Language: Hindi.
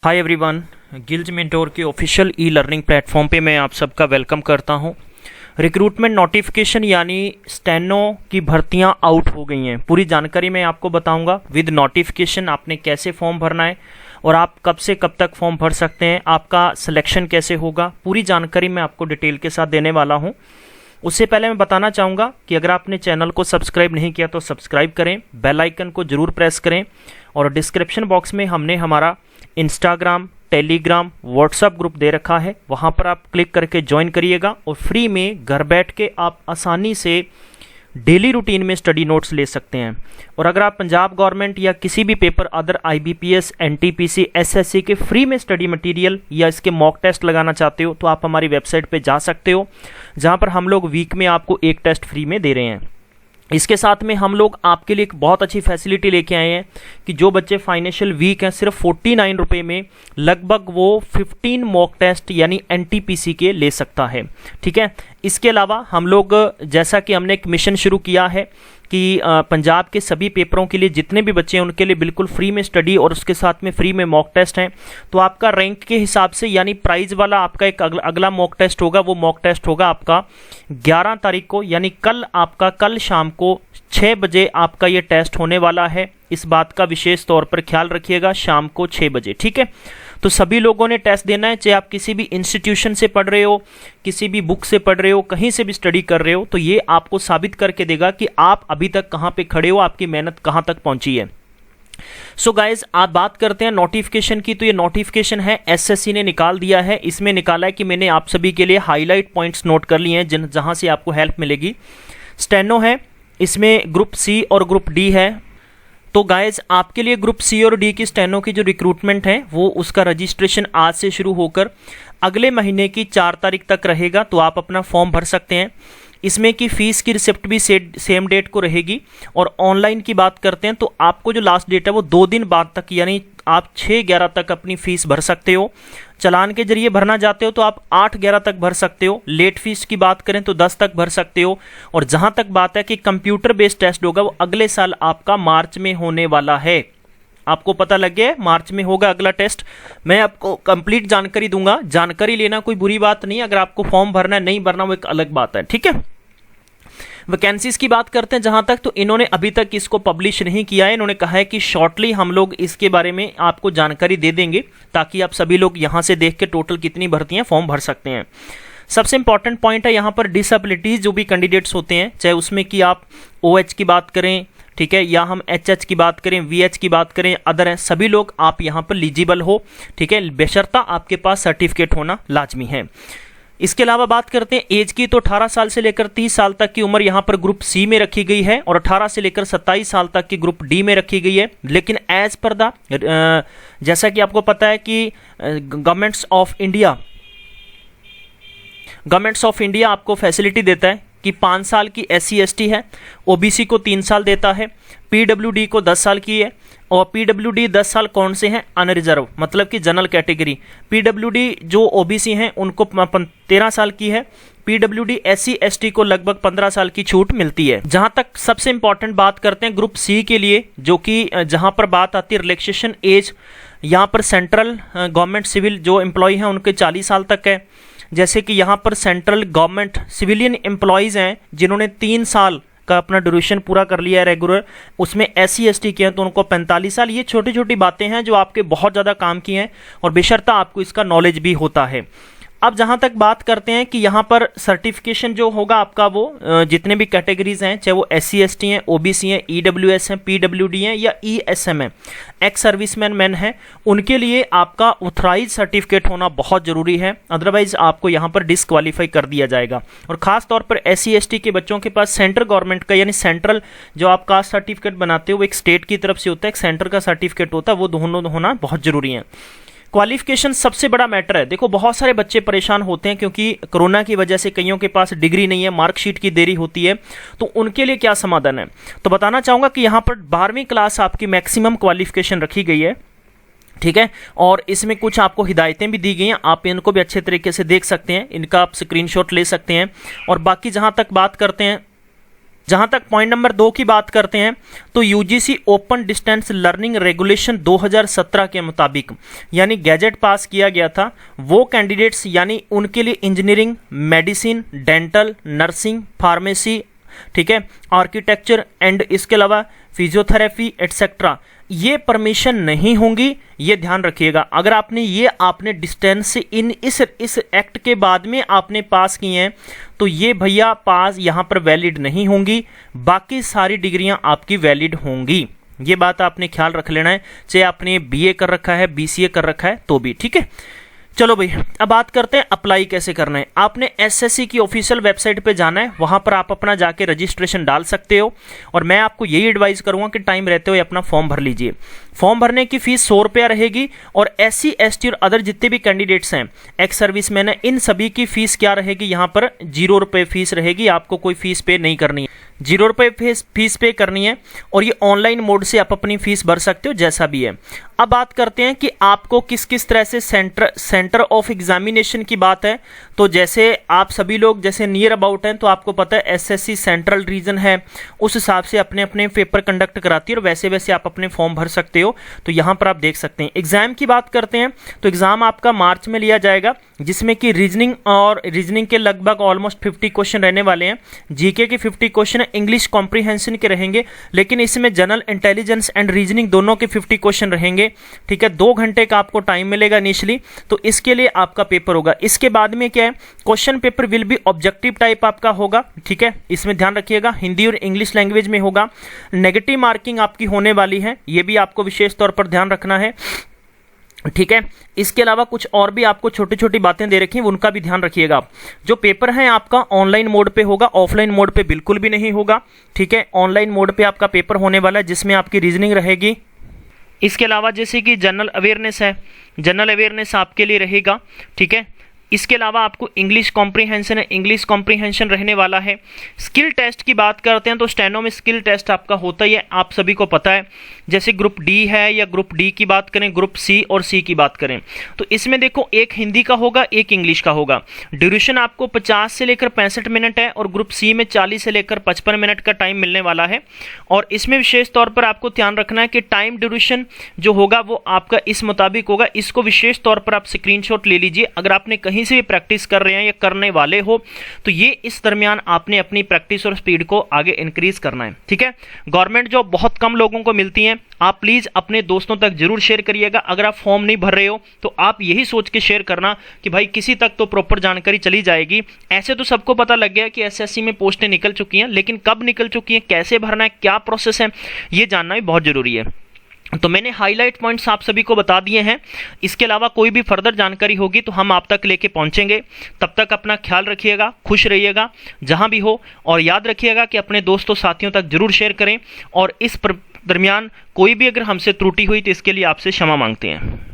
हाय एवरीवन, गिल्ज मेंटोर के ऑफिशियल ई लर्निंग प्लेटफॉर्म पे मैं आप सबका वेलकम करता हूं। रिक्रूटमेंट नोटिफिकेशन यानी स्टेनो की भर्तियां आउट हो गई हैं। पूरी जानकारी मैं आपको बताऊंगा विद नोटिफिकेशन आपने कैसे फॉर्म भरना है और आप कब से कब तक फॉर्म भर सकते हैं, आपका सिलेक्शन कैसे होगा, पूरी जानकारी मैं आपको डिटेल के साथ देने वाला हूँ। उससे पहले मैं बताना चाहूँगा कि अगर आपने चैनल को सब्सक्राइब नहीं किया तो सब्सक्राइब करें, बेल आइकन को जरूर प्रेस करें और डिस्क्रिप्शन बॉक्स में हमने हमारा इंस्टाग्राम, टेलीग्राम, व्हाट्सएप ग्रुप दे रखा है, वहाँ पर आप क्लिक करके ज्वाइन करिएगा और फ्री में घर बैठ के आप आसानी से डेली रूटीन में स्टडी नोट्स ले सकते हैं। और अगर आप पंजाब गवर्नमेंट या किसी भी paper other IBPS, NTPC, SSC के फ्री में स्टडी मटेरियल या इसके मॉक टेस्ट लगाना चाहते हो तो आप हमारी वेबसाइट पे जा सकते हो, जहाँ पर हम लोग वीक में आपको एक टेस्ट फ्री में दे रहे हैं। इसके साथ में हम लोग आपके लिए एक बहुत अच्छी फैसिलिटी लेके आए हैं कि जो बच्चे फाइनेंशियल वीक हैं सिर्फ 49 रुपये में लगभग वो 15 मॉक टेस्ट यानी NTPC के ले सकता है। ठीक है, इसके अलावा हम लोग जैसा कि हमने एक मिशन शुरू किया है कि पंजाब के सभी पेपरों के लिए जितने भी बच्चे हैं उनके लिए बिल्कुल फ्री में स्टडी और उसके साथ में फ्री में मॉक टेस्ट हैं। तो आपका रैंक के हिसाब से यानी प्राइज वाला आपका एक अगला मॉक टेस्ट होगा, वो मॉक टेस्ट होगा आपका 11 तारीख को, यानी कल शाम को 6 बजे आपका ये टेस्ट होने वाला है। इस बात का विशेष तौर पर ख्याल रखिएगा, शाम को 6 बजे। ठीक है, तो सभी लोगों ने टेस्ट देना है, चाहे आप किसी भी इंस्टीट्यूशन से पढ़ रहे हो, किसी भी बुक से पढ़ रहे हो, कहीं से भी स्टडी कर रहे हो, तो ये आपको साबित करके देगा कि आप अभी तक कहाँ पे खड़े हो, आपकी मेहनत कहाँ तक पहुंची है। सो गाइज, आप बात करते हैं नोटिफिकेशन की। तो ये नोटिफिकेशन है SSC ने निकाल दिया है। इसमें निकाला है कि मैंने आप सभी के लिए हाईलाइट पॉइंट्स नोट कर लिए हैं जहां से आपको हेल्प मिलेगी। स्टेनो है, इसमें ग्रुप C और ग्रुप D है। तो गाइज, आपके लिए ग्रुप C और D की स्टेनो की जो रिक्रूटमेंट है वो उसका रजिस्ट्रेशन आज से शुरू होकर अगले महीने की 4 तारीख तक रहेगा। तो आप अपना फॉर्म भर सकते हैं। इसमें की फीस की रिसिप्ट भी सेम डेट को रहेगी। और ऑनलाइन की बात करते हैं तो आपको जो लास्ट डेट है वो 2 दिन बाद तक यानी आप 6/11 तक अपनी फीस भर सकते हो। चालान के जरिए भरना चाहते हो तो आप 8/11 तक भर सकते हो। लेट फीस की बात करें तो 10 तक भर सकते हो। और जहां तक बात है कि कंप्यूटर बेस्ड टेस्ट होगा वो अगले साल आपका मार्च में होने वाला है। आपको पता लग गया, मार्च में होगा अगला टेस्ट। मैं आपको कंप्लीट जानकारी दूंगा। जानकारी लेना कोई बुरी बात नहीं, अगर आपको फॉर्म भरना है नहीं भरना वो एक अलग बात है। ठीक है, वैकेंसीज की बात करते हैं जहां तक, तो इन्होंने अभी तक इसको पब्लिश नहीं किया है। इन्होंने कहा है कि शॉर्टली हम लोग इसके बारे में आपको जानकारी दे देंगे ताकि आप सभी लोग यहां से देख के टोटल कितनी भर्तियां फॉर्म भर सकते हैं। सबसे इंपॉर्टेंट पॉइंट है यहां पर डिसेबिलिटीज जो भी कैंडिडेट्स होते हैं, चाहे उसमें कि आप OH की बात करें, ठीक है, या हम HH की बात करें, VH की बात करें, अदर हैं, सभी लोग आप यहां पर एलिजिबल हो। ठीक है, बेशर्ता आपके पास सर्टिफिकेट होना लाजमी है। इसके अलावा बात करते हैं एज की, तो 18 साल से लेकर 30 साल तक की उम्र यहाँ पर ग्रुप C में रखी गई है और 18 से लेकर 27 साल तक की ग्रुप D में रखी गई है। लेकिन एज पर द जैसा कि आपको पता है कि गवर्नमेंट्स ऑफ इंडिया आपको फैसिलिटी देता है कि 5 साल की SC ST है, OBC को 3 साल देता है, PWD को 10 साल की है। और PWD 10 साल कौन से हैं? अनरिजर्व, मतलब कि जनरल कैटेगरी। PWD जो OBC हैं उनको 13 साल की है। PWD SC ST को लगभग 15 साल की छूट मिलती है। जहां तक सबसे इंपॉर्टेंट बात करते हैं ग्रुप C के लिए, जो कि जहां पर बात आती है रिलैक्सेशन एज, यहाँ पर सेंट्रल गवर्नमेंट सिविल जो एम्प्लॉय हैं उनके 40 साल तक है। जैसे कि यहाँ पर सेंट्रल गवर्नमेंट सिविलियन एम्प्लॉयज़ हैं जिन्होंने 3 साल का अपना ड्यूरेशन पूरा कर लिया है रेगुलर, उसमें SC ST के हैं तो उनको 45 साल। ये छोटी छोटी बातें हैं जो आपके बहुत ज़्यादा काम की हैं और बेशर्ता आपको इसका नॉलेज भी होता है। अब जहां तक बात करते हैं कि यहां पर सर्टिफिकेशन जो होगा आपका वो जितने भी कैटेगरीज हैं, चाहे वो SC ST हैं, OBC हैं, EWS हैं, PWD हैं या ESM हैं, एक्स सर्विसमैन मैन हैं, उनके लिए आपका ऑथराइज सर्टिफिकेट होना बहुत जरूरी है। अदरवाइज आपको यहां पर डिसक्वालीफाई कर दिया जाएगा। और खास तौर पर SC ST के बच्चों के पास सेंट्रल गवर्नमेंट का यानी सेंट्रल जो आप कास्ट सर्टिफिकेट बनाते हो वो एक स्टेट की तरफ से होता है, एक सेंटर का सर्टिफिकेट होता है, वो दोनों होना बहुत जरूरी है। क्वालिफिकेशन सबसे बड़ा मैटर है। देखो, बहुत सारे बच्चे परेशान होते हैं क्योंकि कोरोना की वजह से कईयों के पास डिग्री नहीं है, मार्कशीट की देरी होती है, तो उनके लिए क्या समाधान है? तो बताना चाहूंगा कि यहाँ पर 12वीं क्लास आपकी मैक्सिमम क्वालिफिकेशन रखी गई है। ठीक है, और इसमें कुछ आपको हिदायतें भी दी गई हैं, आप इनको भी अच्छे तरीके से देख सकते हैं, इनका आप स्क्रीनशॉट ले सकते हैं। और बाकी जहां तक बात करते हैं जहां तक पॉइंट नंबर 2 की बात करते हैं तो UGC open distance learning regulation 2017 के मुताबिक यानी गैजेट पास किया गया था, वो कैंडिडेट्स यानी उनके लिए engineering, medicine, dental, nursing, pharmacy, ठीक है, आर्किटेक्चर एंड इसके अलावा फिजियोथेरेपी एटसेट्रा, ये परमिशन नहीं होंगी, ये ध्यान रखिएगा। अगर आपने डिस्टेंस से इस एक्ट के बाद में आपने पास किए हैं तो ये भैया पास यहाँ पर वैलिड नहीं होंगी, बाकी सारी डिग्रियां आपकी वैलिड होंगी। ये बात आपने ख्याल रख लेना है, चाहे आपने बीए कर रखा है, बीसीए कर रखा है तो भी, ठीक है। चलो भाई, अब बात करते हैं अप्लाई कैसे करना है। आपने एसएससी की ऑफिशियल वेबसाइट पे जाना है, वहां पर आप अपना जाके रजिस्ट्रेशन डाल सकते हो, और मैं आपको यही एडवाइस करूंगा कि टाइम रहते हुए अपना फॉर्म भर लीजिए। फॉर्म भरने की फीस 100 रुपया रहेगी, और SC ST और अदर जितने भी कैंडिडेट्स हैं, एक्स सर्विस मैन है, इन सभी की फीस क्या रहेगी, यहाँ पर 0 रुपये फीस रहेगी। आपको कोई फीस पे नहीं करनी है, 0 रुपये फीस पे करनी है, और ये ऑनलाइन मोड से आप अपनी फीस भर सकते हो जैसा भी है। अब बात करते हैं कि आपको किस किस तरह से सेंटर ऑफ एग्जामिनेशन की बात है। तो जैसे आप सभी लोग जैसे नियर अबाउट हैं, तो आपको पता है SSC सेंट्रल रीजन है, उस हिसाब से अपने अपने पेपर कंडक्ट कराती है, और वैसे वैसे आप अपने फॉर्म भर सकते हो। तो यहाँ पर आप देख सकते हैं। एग्जाम की बात करते हैं तो एग्जाम आपका मार्च में लिया जाएगा, जिसमें कि रीजनिंग के लगभग ऑलमोस्ट 50 क्वेश्चन रहने वाले हैं, जीके के 50 क्वेश्चन, इंग्लिश कॉम्प्रीहेंशन के रहेंगे, लेकिन इसमें जनरल इंटेलिजेंस एंड रीजनिंग दोनों के 50 क्वेश्चन रहेंगे, ठीक है। 2 घंटे का आपको टाइम मिलेगा इनिशियली, तो इसके लिए आपका पेपर होगा। इसके बाद में क्या है, question paper will be objective type आपका होगा, ठीक है, इसमें ध्यान रखिएगा, हिंदी और इंग्लिश लैंग्वेज में होगा। नेगेटिव मार्किंग आपकी होने वाली है, ये भी आपको विशेष तौर पर ध्यान रखना है, ठीक है। इसके अलावा कुछ और भी आपको छोटी छोटी बातें दे रखी हैं, उनका भी ध्यान रखिएगा। जो पेपर है आपका ऑनलाइन मोड पे होगा, ऑफलाइन मोड पे बिल्कुल भी नहीं होगा, ठीक है। ऑनलाइन मोड पे आपका पेपर होने वाला है, जिसमें आपकी रीजनिंग रहेगी। इसके अलावा जैसे कि जनरल अवेयरनेस है, जनरल अवेयरनेस आपके लिए रहेगा, ठीक है। इसके अलावा आपको इंग्लिश कॉम्प्रीहेंशन है, इंग्लिश कॉम्प्रीहेंशन रहने वाला है। स्किल टेस्ट की बात करते हैं तो स्टेनो में स्किल टेस्ट आपका होता ही है, आप सभी को पता है। जैसे ग्रुप डी है या ग्रुप डी की बात करें, ग्रुप सी और सी की बात करें, तो इसमें देखो एक हिंदी का होगा, एक इंग्लिश का होगा। ड्यूरेशन आपको 50 से लेकर 65 मिनट है, और ग्रुप सी में 40 से लेकर 55 मिनट का टाइम मिलने वाला है। और इसमें विशेष तौर पर आपको ध्यान रखना है कि टाइम ड्यूरेशन जो होगा वो आपका इस मुताबिक होगा। इसको विशेष तौर पर आप स्क्रीनशॉट ले लीजिए। अगर आपने कहीं से भी प्रैक्टिस कर रहे हैं या करने वाले हो, तो ये इस दरमियान आपने अपनी प्रैक्टिस और स्पीड को आगे इंक्रीज करना है, ठीक है। गवर्नमेंट जॉब बहुत कम लोगों को मिलती है, आप प्लीज अपने दोस्तों तक जरूर शेयर करिएगा। अगर आप फॉर्म नहीं भर रहे हो तो आप यही सोच के शेयर करना कि भाई किसी तक तो प्रॉपर जानकारी चली जाएगी। ऐसे तो सबको पता लग गया कि SSC में पोस्टें निकल चुकी हैं, लेकिन कब निकल चुकी हैं, कैसे भरना है, क्या प्रोसेस है, ये जानना भी बहुत जरूरी है। तो मैंने हाईलाइट पॉइंट्स आप सभी को बता दिए हैं। इसके अलावा कोई भी फर्दर जानकारी होगी तो हम आप तक लेके पहुंचेंगे। तब तक अपना ख्याल रखिएगा, खुश रहिएगा जहां भी हो, और याद रखिएगा कि अपने दोस्तों साथियों तक जरूर शेयर करें। और इस दरमियान कोई भी अगर हमसे त्रुटि हुई तो इसके लिए आपसे क्षमा मांगते हैं।